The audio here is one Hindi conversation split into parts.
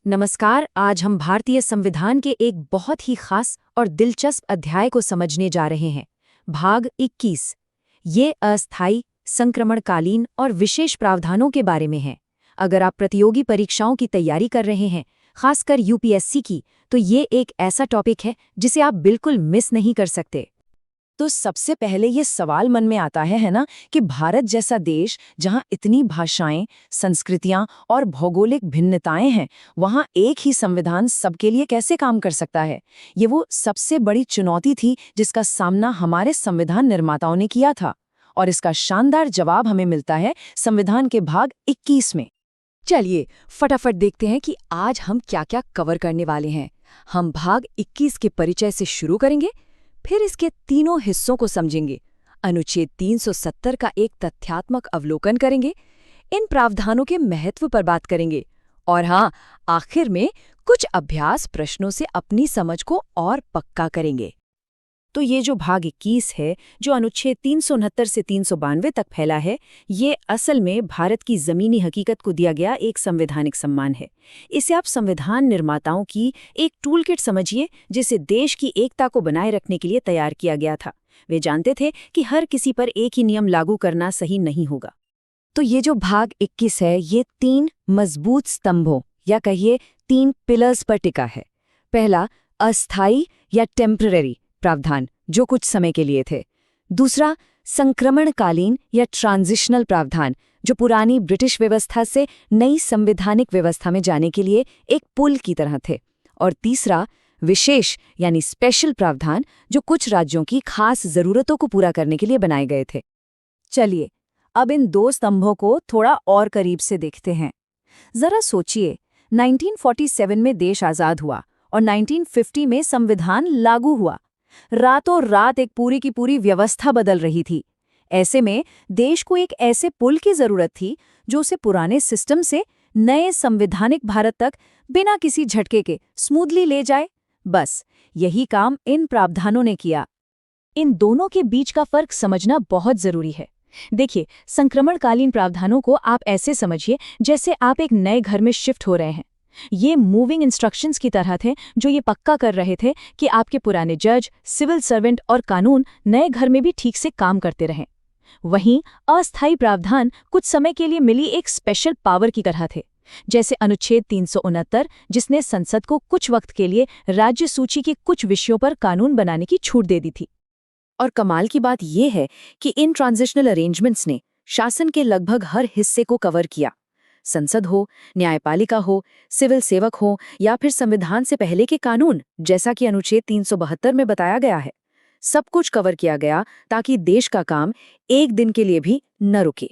नमस्कार। आज हम भारतीय संविधान के एक बहुत ही खास और दिलचस्प अध्याय को समझने जा रहे हैं। भाग 21। ये अस्थायी, संक्रमणकालीन और विशेष प्रावधानों के बारे में है। अगर आप प्रतियोगी परीक्षाओं की तैयारी कर रहे हैं, खासकर यूपीएससी की, तो ये एक ऐसा टॉपिक है जिसे आप बिल्कुल मिस नहीं कर सकते। तो सबसे पहले ये सवाल मन में आता है ना, कि भारत जैसा देश जहाँ इतनी भाषाएं, संस्कृतियां और भौगोलिक भिन्नताएं हैं, वहाँ एक ही संविधान सबके लिए कैसे काम कर सकता है। ये वो सबसे बड़ी चुनौती थी जिसका सामना हमारे संविधान निर्माताओं ने किया था, और इसका शानदार जवाब हमें मिलता है संविधान के भाग 21 में। चलिए फटाफट देखते हैं कि आज हम क्या क्या कवर करने वाले हैं। हम भाग 21 के परिचय से शुरू करेंगे, फिर इसके तीनों हिस्सों को समझेंगे, अनुच्छेद 370 का एक तथ्यात्मक अवलोकन करेंगे, इन प्रावधानों के महत्व पर बात करेंगे, और हाँ, आखिर में कुछ अभ्यास प्रश्नों से अपनी समझ को और पक्का करेंगे। तो ये जो भाग 21 है, जो अनुच्छेद 369 से 392 तक फैला है, ये असल में भारत की ज़मीनी हकीकत को दिया गया एक संवैधानिक सम्मान है। इसे आप संविधान निर्माताओं की एक टूलकिट समझिए, जिसे देश की एकता को बनाए रखने के लिए तैयार किया गया था। वे जानते थे कि हर किसी पर एक ही नियम लागू करना सही नहीं होगा। तो ये जो भाग 21 है, ये 3 मजबूत स्तंभों या कहिए 3 पिलर्स पर टिका है। पहला, अस्थायी या टेम्पररी प्रावधान, जो कुछ समय के लिए थे। दूसरा, संक्रमणकालीन या ट्रांजिशनल प्रावधान, जो पुरानी ब्रिटिश व्यवस्था से नई संवैधानिक व्यवस्था में जाने के लिए एक पुल की तरह थे। और तीसरा, विशेष यानी स्पेशल प्रावधान, जो कुछ राज्यों की खास जरूरतों को पूरा करने के लिए बनाए गए थे। चलिए अब इन दो स्तंभों को थोड़ा और करीब से देखते हैं। जरा सोचिए, 1947 में देश आजाद हुआ और 1950 में संविधान लागू हुआ। रातों रात एक पूरी की पूरी व्यवस्था बदल रही थी। ऐसे में देश को एक ऐसे पुल की जरूरत थी जो उसे पुराने सिस्टम से नए संवैधानिक भारत तक बिना किसी झटके के स्मूथली ले जाए। बस यही काम इन प्रावधानों ने किया। इन दोनों के बीच का फर्क समझना बहुत जरूरी है। देखिए, संक्रमणकालीन प्रावधानों को आप ऐसे समझिए जैसे आप एक नए घर में शिफ्ट हो रहे हैं। ये मूविंग इंस्ट्रक्शंस की तरह थे, जो ये पक्का कर रहे थे कि आपके पुराने जज, सिविल सर्वेंट और कानून नए घर में भी ठीक से काम करते रहें। वहीं अस्थायी प्रावधान कुछ समय के लिए मिली एक स्पेशल पावर की तरह थे, जैसे अनुच्छेद 369, जिसने संसद को कुछ वक्त के लिए राज्य सूची के कुछ विषयों पर कानून बनाने की छूट दे दी थी। और कमाल की बात यह है कि इन ट्रांजिशनल अरेंजमेंट्स ने शासन के लगभग हर हिस्से को कवर किया। संसद हो, न्यायपालिका हो, सिविल सेवक हो, या फिर संविधान से पहले के कानून, जैसा कि अनुच्छेद 372 में बताया गया है, सब कुछ कवर किया गया ताकि देश का काम एक दिन के लिए भी न रुके।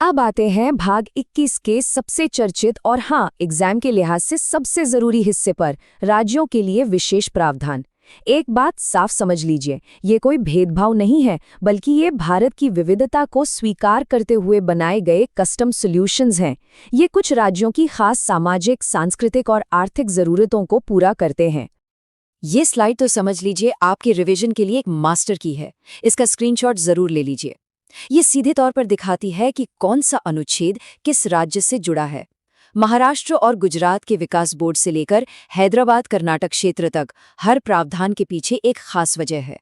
अब आते हैं भाग 21 के सबसे चर्चित और हाँ, एग्जाम के लिहाज से सबसे जरूरी हिस्से पर, राज्यों के लिए विशेष प्रावधान। एक बात साफ समझ लीजिए, ये कोई भेदभाव नहीं है, बल्कि ये भारत की विविधता को स्वीकार करते हुए बनाए गए कस्टम सॉल्यूशंस हैं। ये कुछ राज्यों की खास सामाजिक, सांस्कृतिक और आर्थिक जरूरतों को पूरा करते हैं। ये स्लाइड तो समझ लीजिए आपके रिवीजन के लिए एक मास्टर की है। इसका स्क्रीनशॉट जरूर ले लीजिए। ये सीधे तौर पर दिखाती है कि कौन सा अनुच्छेद किस राज्य से जुड़ा है। महाराष्ट्र और गुजरात के विकास बोर्ड से लेकर हैदराबाद कर्नाटक क्षेत्र तक हर प्रावधान के पीछे एक खास वजह है।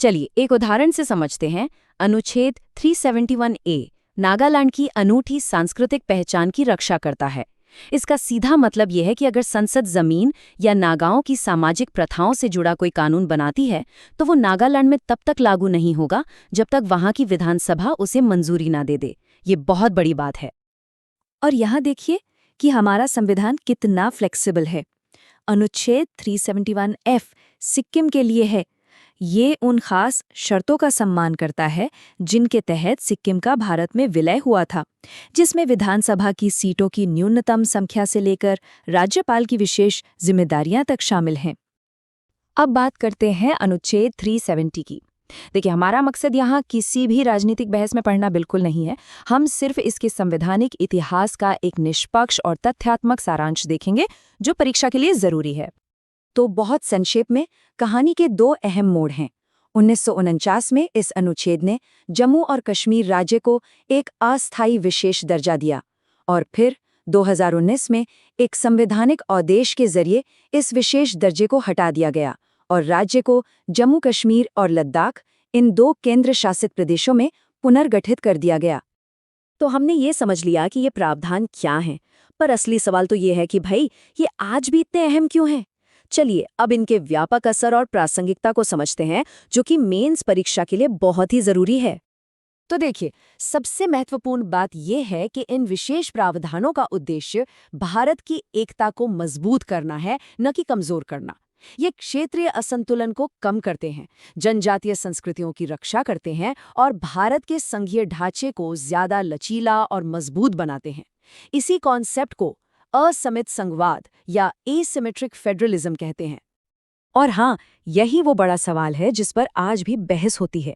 चलिए एक उदाहरण से समझते हैं। अनुच्छेद 371A नागालैंड की अनूठी सांस्कृतिक पहचान की रक्षा करता है। इसका सीधा मतलब यह है कि अगर संसद जमीन या नागाओं की सामाजिक प्रथाओं से जुड़ा कोई कानून बनाती है, तो वो नागालैंड में तब तक लागू नहीं होगा जब तक वहां की विधानसभा उसे मंजूरी ना दे दे। ये बहुत बड़ी बात है। और यहाँ देखिए कि हमारा संविधान कितना फ्लेक्सिबल है। अनुच्छेद 371F सिक्किम के लिए है। ये उन खास शर्तों का सम्मान करता है जिनके तहत सिक्किम का भारत में विलय हुआ था, जिसमें विधानसभा की सीटों की न्यूनतम संख्या से लेकर राज्यपाल की विशेष जिम्मेदारियां तक शामिल हैं। अब बात करते हैं अनुच्छेद 370 की। देखिए, हमारा मकसद यहाँ किसी भी राजनीतिक बहस में पढ़ना बिल्कुल नहीं है। हम सिर्फ इसके संवैधानिक इतिहास का एक निष्पक्ष और तथ्यात्मक सारांश देखेंगे, जो परीक्षा के लिए जरूरी है। तो बहुत संक्षेप में कहानी के दो अहम मोड़ हैं। 1949 में इस अनुच्छेद ने जम्मू और कश्मीर राज्य को एक अस्थायी विशेष दर्जा दिया, और फिर 2019 में एक संवैधानिक आदेश के जरिए इस विशेष दर्जे को हटा दिया गया और राज्य को जम्मू कश्मीर और लद्दाख, इन 2 केंद्र शासित प्रदेशों में पुनर्गठित कर दिया गया। तो हमने ये समझ लिया कि ये प्रावधान क्या हैं, पर असली सवाल तो ये है कि भाई ये आज भी इतने अहम क्यों हैं? चलिए अब इनके व्यापक असर और प्रासंगिकता को समझते हैं, जो कि मेंस परीक्षा के लिए बहुत ही जरूरी है। तो देखिए, सबसे महत्वपूर्ण बात यह है कि इन विशेष प्रावधानों का उद्देश्य भारत की एकता को मजबूत करना है, न कि कमजोर करना। ये क्षेत्रीय असंतुलन को कम करते हैं, जनजातीय संस्कृतियों की रक्षा करते हैं और भारत के संघीय ढांचे को ज्यादा लचीला और मजबूत बनाते हैं। इसी कॉन्सेप्ट को असमित संघवाद या एसिमेट्रिक फेडरलिज्म कहते हैं। और हाँ, यही वो बड़ा सवाल है जिस पर आज भी बहस होती है।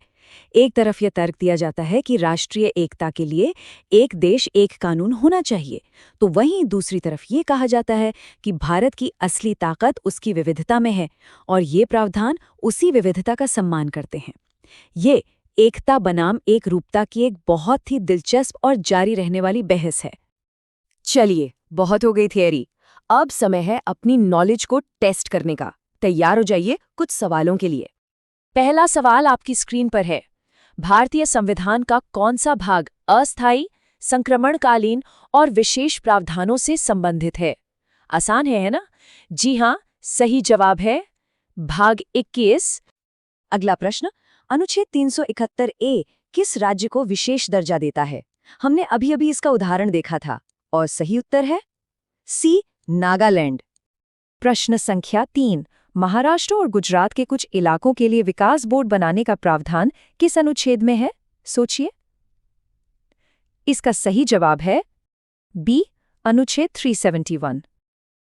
एक तरफ यह तर्क दिया जाता है कि राष्ट्रीय एकता के लिए एक देश एक कानून होना चाहिए, तो वहीं दूसरी तरफ ये कहा जाता है कि भारत की असली ताकत उसकी विविधता में है और ये प्रावधान उसी विविधता का सम्मान करते हैं। ये एकता बनाम एक रूपता की एक बहुत ही दिलचस्प और जारी रहने वाली बहस है। चलिए, बहुत हो गई थियरी। अब समय है अपनी नॉलेज को टेस्ट करने का। तैयार हो जाइए कुछ सवालों के लिए। पहला सवाल आपकी स्क्रीन पर है। भारतीय संविधान का कौन सा भाग अस्थायी, संक्रमणकालीन और विशेष प्रावधानों से संबंधित है? आसान है ना? जी हाँ, सही जवाब है भाग 21। अगला प्रश्न, अनुच्छेद 371 ए किस राज्य को विशेष दर्जा देता है? हमने अभी अभी इसका उदाहरण देखा था और सही उत्तर है सी, नागालैंड। प्रश्न संख्या 3, महाराष्ट्र और गुजरात के कुछ इलाकों के लिए विकास बोर्ड बनाने का प्रावधान किस अनुच्छेद में है? सोचिए। इसका सही जवाब है बी, अनुच्छेद 371।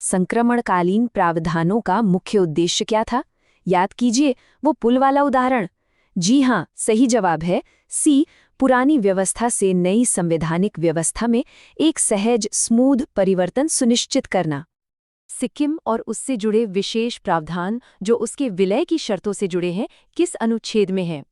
संक्रमणकालीन प्रावधानों का मुख्य उद्देश्य क्या था? याद कीजिए वो पुल वाला उदाहरण। जी हाँ, सही जवाब है सी, पुरानी व्यवस्था से नई संवैधानिक व्यवस्था में एक सहज स्मूथ परिवर्तन सुनिश्चित करना। सिक्किम और उससे जुड़े विशेष प्रावधान जो उसके विलय की शर्तों से जुड़े हैं, किस अनुच्छेद में है?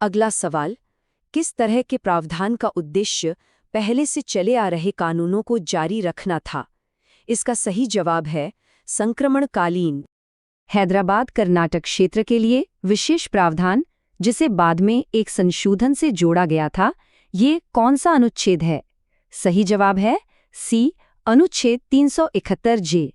अगला सवाल, किस तरह के प्रावधान का उद्देश्य पहले से चले आ रहे कानूनों को जारी रखना था? इसका सही जवाब है संक्रमणकालीन। हैदराबाद कर्नाटक क्षेत्र के लिए विशेष प्रावधान, जिसे बाद में एक संशोधन से जोड़ा गया था, ये कौन सा अनुच्छेद है? सही जवाब है सी, अनुच्छेद 371 जे।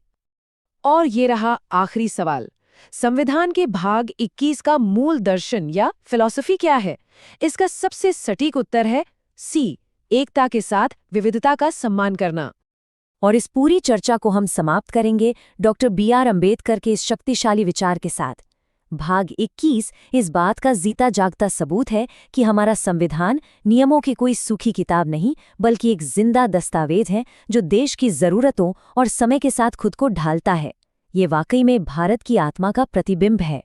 और ये रहा आखिरी सवाल, संविधान के भाग 21 का मूल दर्शन या फिलॉसफी क्या है? इसका सबसे सटीक उत्तर है सी, एकता के साथ विविधता का सम्मान करना। और इस पूरी चर्चा को हम समाप्त करेंगे डॉक्टर बी.आर. अम्बेडकर के इस शक्तिशाली विचार के साथ। भाग 21 इस बात का जीता जागता सबूत है कि हमारा संविधान नियमों की कोई सूखी किताब नहीं, बल्कि एक जिंदा दस्तावेज है जो देश की जरूरतों और समय के साथ खुद को ढालता है। ये वाकई में भारत की आत्मा का प्रतिबिंब है।